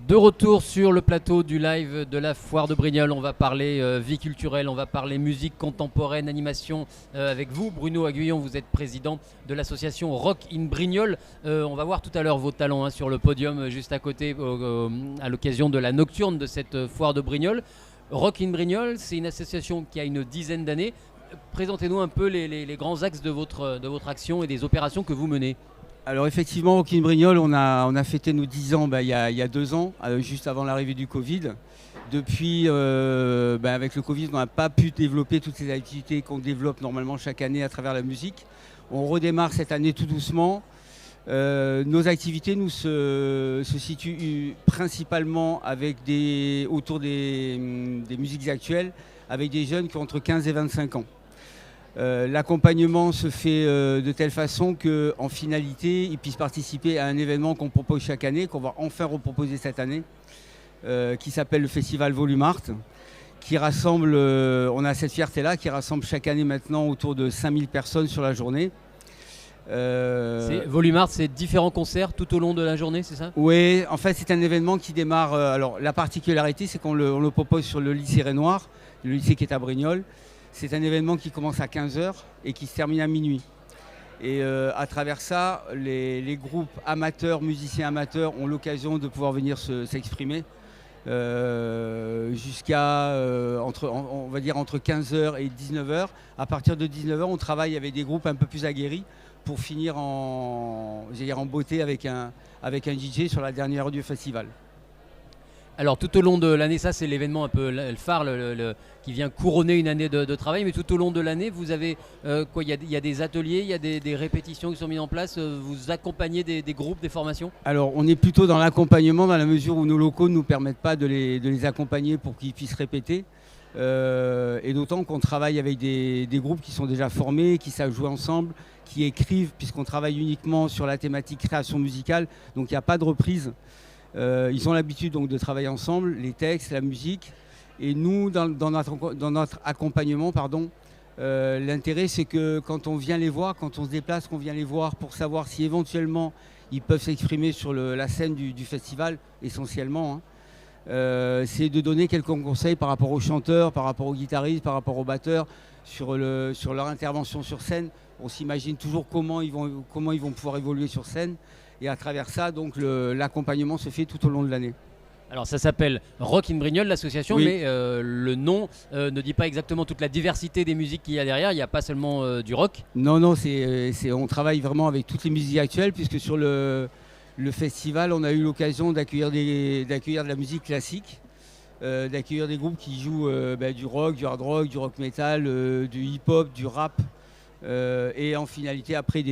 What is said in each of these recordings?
De retour sur le plateau du live de la Foire de Brignoles, on va parler vie culturelle, on va parler musique contemporaine, animation avec vous. Bruno Aguillon, vous êtes président de l'association Rock in Brignoles. On va voir tout à l'heure vos talents sur le podium juste à côté à l'occasion de la nocturne de cette Foire de Brignoles. Rock in Brignoles, c'est une association qui a une dizaine d'années. Présentez-nous un peu les grands axes de votre action et des opérations que vous menez. Alors effectivement, Rock in Brignoles, on a fêté nos 10 ans il y a 2 ans, juste avant l'arrivée du Covid. Depuis, avec le Covid, on n'a pas pu développer toutes ces activités qu'on développe normalement chaque année à travers la musique. On redémarre cette année tout doucement. Nos activités se situent principalement autour des musiques actuelles, avec des jeunes qui ont entre 15 et 25 ans. L'accompagnement se fait de telle façon qu'en finalité, ils puissent participer à un événement qu'on propose chaque année, qu'on va enfin reproposer cette année, qui s'appelle le Festival Volume Art, qui rassemble, on a cette fierté-là, qui rassemble chaque année maintenant autour de 5000 personnes sur la journée. Volume Art, c'est différents concerts tout au long de la journée, c'est ça? Oui, en fait c'est un événement qui démarre, alors la particularité c'est qu'on le propose sur le lycée Renoir, le lycée qui est à Brignoles. C'est un événement qui commence à 15h et qui se termine à minuit. Et à travers ça, les groupes amateurs, musiciens amateurs ont l'occasion de pouvoir venir s'exprimer jusqu'à on va dire entre 15h et 19h. À partir de 19h, on travaille avec des groupes un peu plus aguerris pour finir en beauté avec un DJ sur la dernière heure du festival. Alors tout au long de l'année, ça c'est l'événement un peu le phare qui vient couronner une année de travail, mais tout au long de l'année, vous avez quoi? Il y a des ateliers, il y a des répétitions qui sont mises en place, vous accompagnez des groupes, des formations? Alors on est plutôt dans l'accompagnement dans la mesure où nos locaux ne nous permettent pas de les accompagner pour qu'ils puissent répéter. Et d'autant qu'on travaille avec des groupes qui sont déjà formés, qui savent jouer ensemble, qui écrivent, puisqu'on travaille uniquement sur la thématique création musicale, donc il n'y a pas de reprise. Ils ont l'habitude donc de travailler ensemble, les textes, la musique. Et nous, dans notre accompagnement, l'intérêt c'est que quand on vient les voir, quand on se déplace, qu'on vient les voir pour savoir si éventuellement ils peuvent s'exprimer sur la scène du festival, essentiellement, c'est de donner quelques conseils par rapport aux chanteurs, par rapport aux guitaristes, par rapport aux batteurs, sur leur intervention sur scène. On s'imagine toujours comment ils vont pouvoir évoluer sur scène. Et à travers ça, donc l'accompagnement se fait tout au long de l'année. Alors ça s'appelle Rock in Brignoles, l'association, oui. Mais le nom ne dit pas exactement toute la diversité des musiques qu'il y a derrière. Il n'y a pas seulement du rock. Non, on travaille vraiment avec toutes les musiques actuelles, puisque sur le festival, on a eu l'occasion d'accueillir de la musique classique, d'accueillir des groupes qui jouent du rock, du hard rock, du rock metal, du hip-hop, du rap, et en finalité après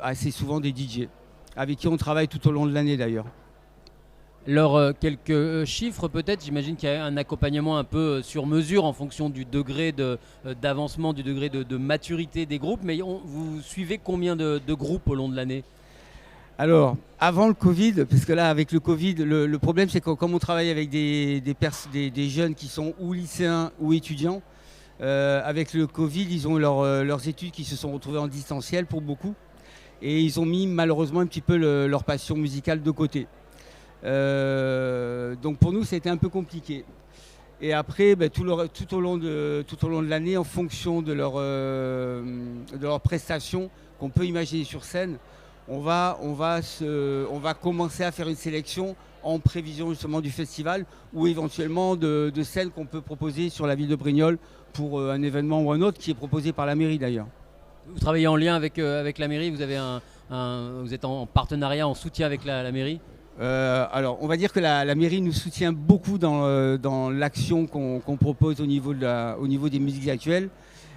assez souvent des DJ, avec qui on travaille tout au long de l'année d'ailleurs. Alors quelques chiffres peut-être, j'imagine qu'il y a un accompagnement un peu sur mesure en fonction du degré d'avancement, du degré de maturité des groupes, mais vous suivez combien de groupes au long de l'année? Alors, avant le Covid, parce que là avec le Covid, le problème c'est que comme on travaille avec des jeunes qui sont ou lycéens ou étudiants, avec le Covid, ils ont leurs études qui se sont retrouvées en distanciel pour beaucoup. Et ils ont mis malheureusement un petit peu leur passion musicale de côté. Donc pour nous, c'était un peu compliqué. Et après, tout au long de l'année, en fonction de leurs prestations qu'on peut imaginer sur scène, on va commencer à faire une sélection en prévision justement du festival ou éventuellement de scènes qu'on peut proposer sur la ville de Brignoles pour un événement ou un autre qui est proposé par la mairie d'ailleurs. Vous travaillez en lien avec la mairie, vous êtes en partenariat, en soutien avec la mairie? Alors, on va dire que la mairie nous soutient beaucoup dans l'action qu'on propose au niveau des musiques actuelles.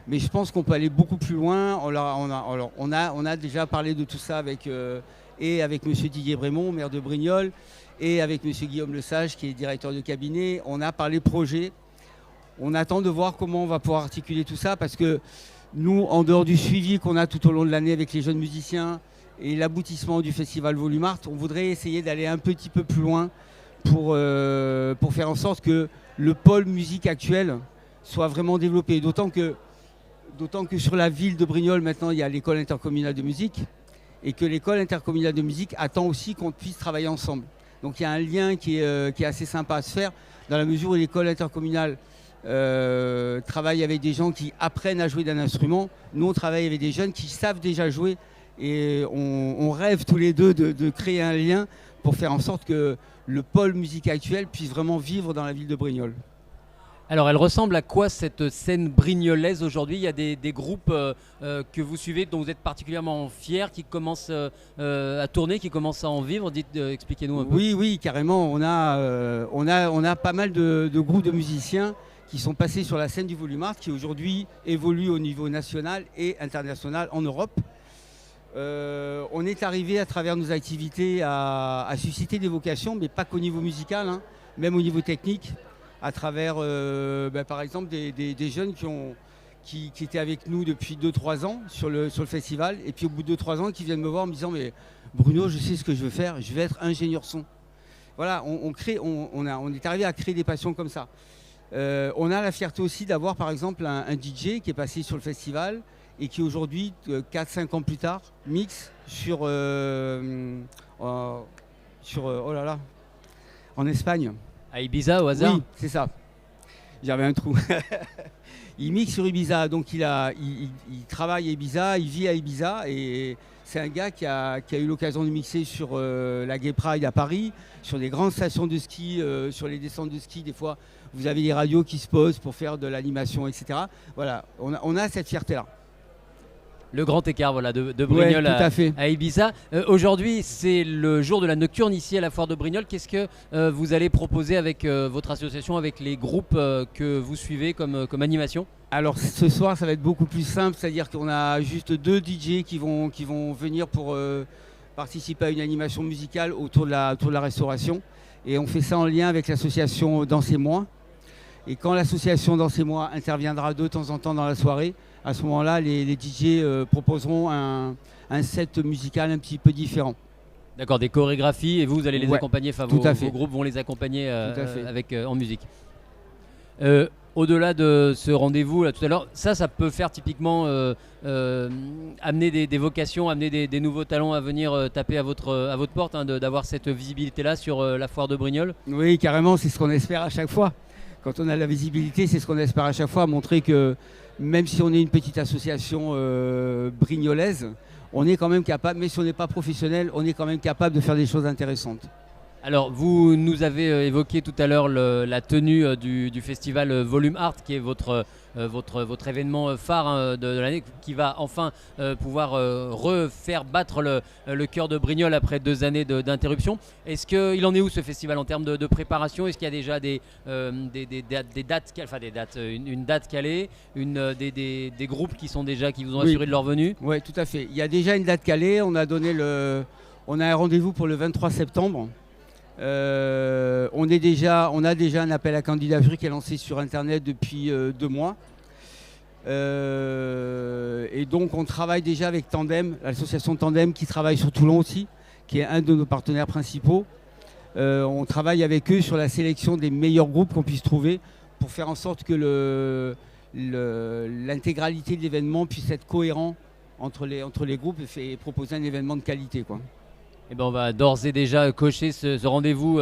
Mais je pense qu'on peut aller beaucoup plus loin. On a déjà parlé de tout ça avec M. Didier Brémond, maire de Brignoles, et avec M. Guillaume Lesage, qui est directeur de cabinet. On a parlé projet. On attend de voir comment on va pouvoir articuler tout ça, parce que nous, en dehors du suivi qu'on a tout au long de l'année avec les jeunes musiciens et l'aboutissement du festival Volume Art, on voudrait essayer d'aller un petit peu plus loin pour faire en sorte que le pôle musique actuel soit vraiment développé. D'autant que sur la ville de Brignoles, maintenant, il y a l'école intercommunale de musique, et que l'école intercommunale de musique attend aussi qu'on puisse travailler ensemble. Donc il y a un lien qui est assez sympa à se faire, dans la mesure où l'école intercommunale travaille avec des gens qui apprennent à jouer d'un instrument. Nous, on travaille avec des jeunes qui savent déjà jouer, et on rêve tous les deux de créer un lien pour faire en sorte que le pôle musique actuel puisse vraiment vivre dans la ville de Brignoles. Alors, elle ressemble à quoi cette scène brignolaise aujourd'hui? Il y a des groupes que vous suivez, dont vous êtes particulièrement fiers, qui commencent à tourner, qui commencent à en vivre. Expliquez-nous un peu. Oui, carrément. On a pas mal de groupes de musiciens qui sont passés sur la scène du Volume Art, qui aujourd'hui évoluent au niveau national et international en Europe. On est arrivé à travers nos activités à susciter des vocations, mais pas qu'au niveau musical, hein, même au niveau technique, à travers par exemple des jeunes qui étaient avec nous depuis 2-3 ans sur le festival, et puis au bout de 2-3 ans qui viennent me voir en me disant: mais Bruno, je sais ce que je veux faire, je vais être ingénieur son. Voilà, on est arrivé à créer des passions comme ça. On a la fierté aussi d'avoir par exemple un DJ qui est passé sur le festival et qui aujourd'hui, 4-5 ans plus tard, mixe sur en Espagne. À Ibiza, au hasard? Oui, c'est ça. J'avais un trou. Il mixe sur Ibiza, donc il travaille à Ibiza, il vit à Ibiza, et c'est un gars qui a eu l'occasion de mixer sur la Gay Pride à Paris, sur des grandes stations de ski, sur les descentes de ski. Des fois, vous avez des radios qui se posent pour faire de l'animation, etc. Voilà, on a cette fierté-là. Le grand écart, voilà, de Brignoles à Ibiza. Aujourd'hui, c'est le jour de la nocturne ici à la foire de Brignoles. Qu'est-ce que vous allez proposer avec votre association, avec les groupes que vous suivez comme animation? Alors ce soir, ça va être beaucoup plus simple, c'est-à-dire qu'on a juste 2 DJ qui vont venir pour participer à une animation musicale autour de la restauration. Et on fait ça en lien avec l'association Danser Moins. Et quand l'association Danser Moins interviendra de temps en temps dans la soirée, à ce moment-là, les DJ proposeront un set musical un petit peu différent. D'accord, des chorégraphies, et vous allez les accompagner, enfin vos groupes vont les accompagner en musique. Au-delà de ce rendez-vous là tout à l'heure, ça peut faire typiquement amener des vocations, amener des nouveaux talents à venir taper à votre porte, hein, d'avoir cette visibilité-là sur la foire de Brignoles. Oui, carrément, c'est ce qu'on espère à chaque fois. Quand on a la visibilité, c'est ce qu'on espère à chaque fois, montrer que même si on est une petite association brignolaise, on est quand même capable, mais si on n'est pas professionnel, on est quand même capable de faire des choses intéressantes. Alors, vous nous avez évoqué tout à l'heure la tenue du festival Volume Art, qui est votre événement phare, hein, de l'année, qui va enfin pouvoir refaire battre le cœur de Brignoles après 2 années d'interruption. Est-ce qu'il en est où ce festival en termes de préparation? Est-ce qu'il y a déjà une date calée, des groupes qui vous ont assuré de leur venue? Oui, tout à fait. Il y a déjà une date calée. On a un rendez-vous pour le 23 septembre. On a déjà un appel à candidature qui est lancé sur Internet depuis 2 mois. Et donc on travaille déjà avec Tandem, l'association Tandem qui travaille sur Toulon aussi, qui est un de nos partenaires principaux. On travaille avec eux sur la sélection des meilleurs groupes qu'on puisse trouver pour faire en sorte que l'intégralité de l'événement puisse être cohérent entre les groupes et proposer un événement de qualité, quoi. Eh ben on va d'ores et déjà cocher ce rendez-vous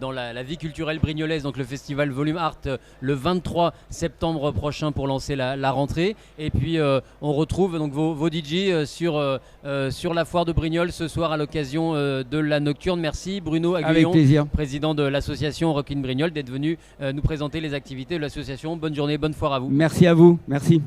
dans la vie culturelle brignolaise, donc le festival Volume Art, le 23 septembre prochain pour lancer la rentrée. Et puis on retrouve donc vos DJ sur la foire de Brignoles ce soir à l'occasion de la nocturne. Merci Bruno Aguillon, président de l'association Rock in Brignoles, d'être venu nous présenter les activités de l'association. Bonne journée, bonne foire à vous. Merci à vous, merci.